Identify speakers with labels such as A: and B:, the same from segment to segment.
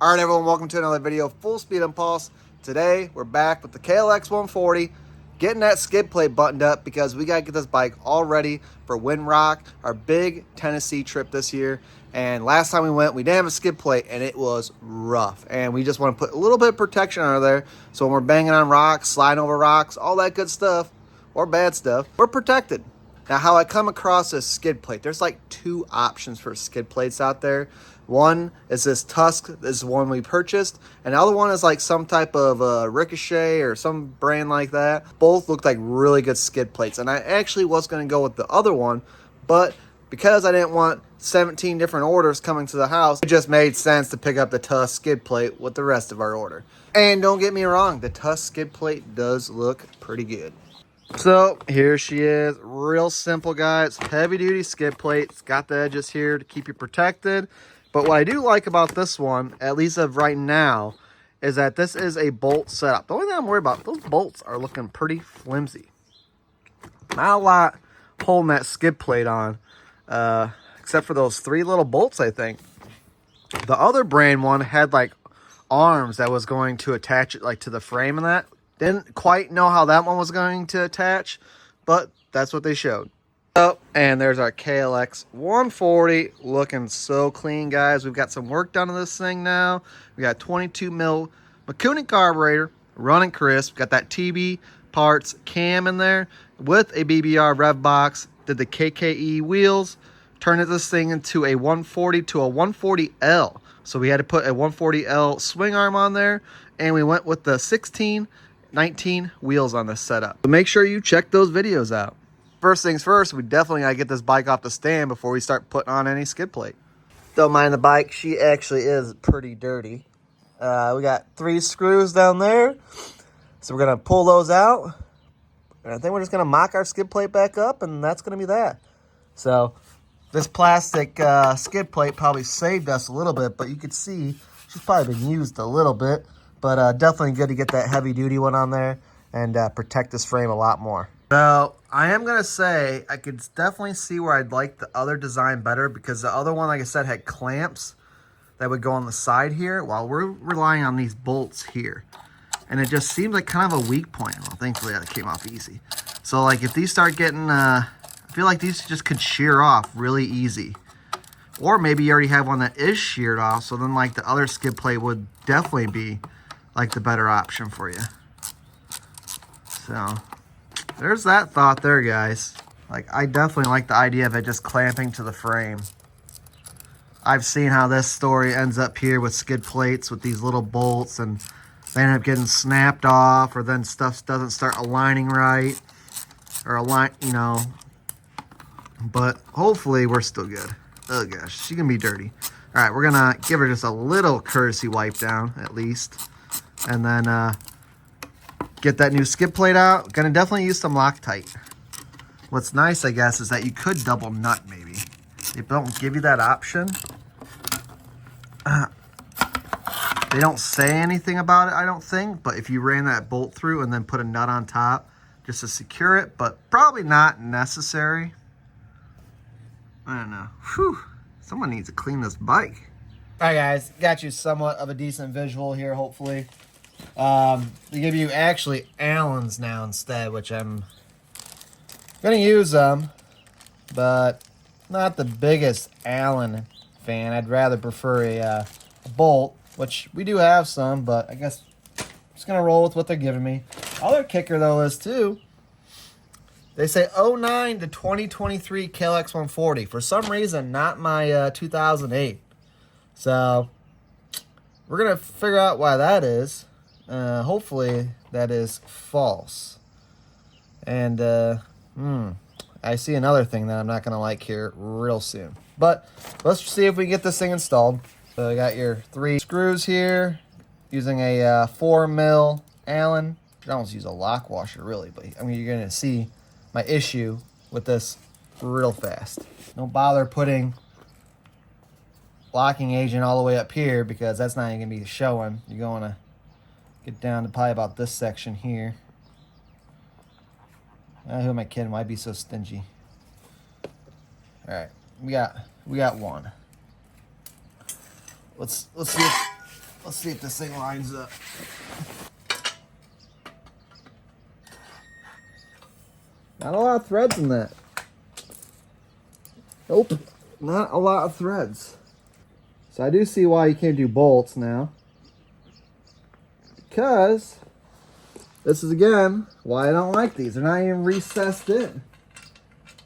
A: All right, everyone, welcome to another video of Full Speed Impulse. Today, we're back with the Klx140, getting that skid plate buttoned up because we got to get this bike all ready for Windrock, our big Tennessee trip this year. And last time we went, we didn't have a skid plate, and it was rough. And we just want to put a little bit of protection under there, so when we're banging on rocks, sliding over rocks, all that good stuff, or bad stuff, we're protected. Now, how I come across this skid plate, there's like two options for skid plates out there. One is this Tusk, this is one we purchased, and the other one is like some type of Ricochet or some brand like that. Both looked like really good skid plates, and I actually was going to go with the other one, but because I didn't want 17 different orders coming to the house, it just made sense to pick up the Tusk skid plate with the rest of our order. And don't get me wrong, the Tusk skid plate does look pretty good. So here she is, real simple, guys. Heavy duty skid plate. It's got the edges here to keep you protected. But what I do like about this one, at least of right now, is that this is a bolt setup. The only thing I'm worried about, those bolts are looking pretty flimsy. Not a lot holding that skid plate on, except for those three little bolts, I think. The other brand one had like arms that was going to attach it like to the frame and that. Didn't quite know how that one was going to attach, but that's what they showed. Oh, and there's our Klx140, looking so clean, guys. We've got some work done on this thing now. We got 22 mil Mikuni carburetor, running crisp. Got that TB parts cam in there with a BBR rev box. Did the KKE wheels. Turned this thing into a 140 to a 140L. So we had to put a 140L swing arm on there, and we went with the 19 wheels on this setup. So make sure you check those videos out. First things first, we definitely gotta get this bike off the stand before we start putting on any skid plate. Don't mind the bike, she actually is pretty dirty. We got 3 screws down there, so we're gonna pull those out. And I think we're just gonna mock our skid plate back up, and that's gonna be that. So this plastic skid plate probably saved us a little bit, but you could see she's probably been used a little bit. But definitely good to get that heavy duty one on there and protect this frame a lot more. So I am going to say I could definitely see where I'd like the other design better, because the other one, like I said, had clamps that would go on the side here, while we're relying on these bolts here. And it just seems like kind of a weak point. Well, thankfully that came off easy. So like if these start getting, I feel like these just could shear off really easy. Or maybe you already have one that is sheared off, so then like the other skid plate would definitely be like the better option for you. So there's that thought there, guys. Like, I definitely like the idea of it just clamping to the frame. I've seen how this story ends up here with skid plates with these little bolts, and they end up getting snapped off, or then stuff doesn't start aligning right, or align, you know. But hopefully we're still good. Oh gosh, she can be dirty. All right, we're gonna give her just a little courtesy wipe down at least. And then get that new skid plate out. Gonna definitely use some Loctite. What's nice, I guess, is that you could double nut maybe. They don't give you that option. They don't say anything about it, I don't think. But if you ran that bolt through and then put a nut on top just to secure it, but probably not necessary. I don't know. Whew. Someone needs to clean this bike. All right, guys. Got you somewhat of a decent visual here, hopefully. They give you actually Allens now instead, which I'm gonna use them, but not the biggest Allen fan. I'd rather prefer a bolt, which we do have some, but I guess I'm just gonna roll with what they're giving me. Other kicker though is too, they say 09 to 2023 Klx140. For some reason, not my 2008. So we're gonna figure out why that is. Hopefully that is false. And I see another thing that I'm not gonna like here real soon. But let's see if we can get this thing installed. So you got your 3 screws here, using a 4 mil Allen. You can almost use a lock washer really, but I mean you're gonna see my issue with this real fast. Don't bother putting locking agent all the way up here, because that's not even gonna be showing. You're going to get down to probably about this section here. Who am I kidding? Why be so stingy? All right, we got one. Let's see Let's see if this thing lines up. Not a lot of threads in that. Nope, not a lot of threads. So I do see why you can't do bolts now. Because this is, again, why I don't like these. They're not even recessed in.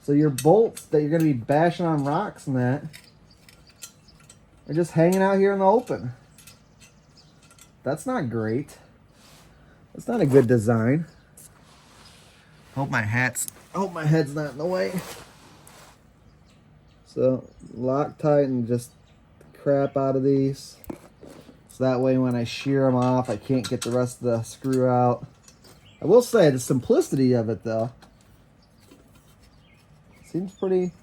A: So your bolts that you're going to be bashing on rocks and that are just hanging out here in the open. That's not great. That's not a good design. Hope my head's not in the way. So Loctite and just crap out of these. So that way when I shear them off, I can't get the rest of the screw out. I will say the simplicity of it though seems pretty.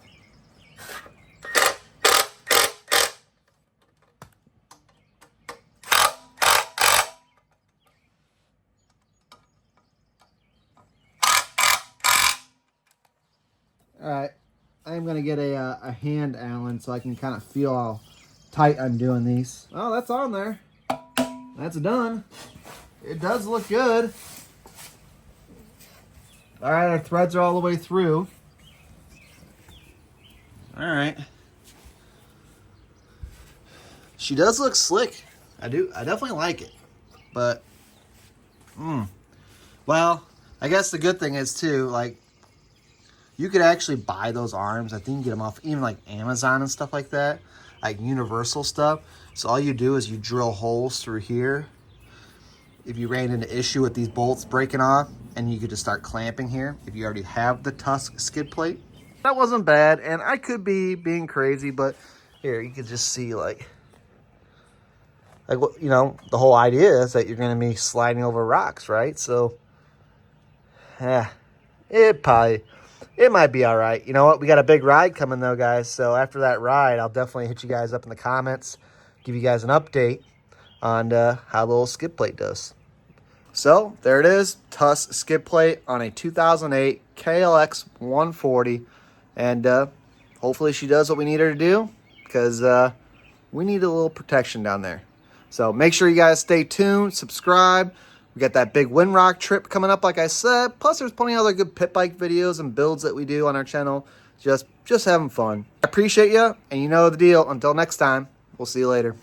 A: Alright, I'm going to get a hand Allen so I can kind of feel how tight I'm doing these. Oh, that's on there. That's done. It does look good. Alright, our threads are all the way through. Alright. She does look slick. I definitely like it. But, well, I guess the good thing is too, like, you could actually buy those arms. I think you can get them off even like Amazon and stuff like that, like universal stuff. So all you do is you drill holes through here. If you ran into issue with these bolts breaking off, and you could just start clamping here if you already have the Tusk skid plate. That wasn't bad, and I could be being crazy, but here you could just see like what, you know, the whole idea is that you're going to be sliding over rocks, right? So yeah, it might be all right. You know what? We got a big ride coming though, guys. So after that ride, I'll definitely hit you guys up in the comments, give you guys an update on how the little skid plate does. So there it is, Tusk skid plate on a 2008 KLX 140. And hopefully she does what we need her to do, because we need a little protection down there. So make sure you guys stay tuned, subscribe. We got that big Windrock trip coming up, like I said. Plus, there's plenty of other good pit bike videos and builds that we do on our channel. Just having fun. I appreciate you, and you know the deal. Until next time, we'll see you later.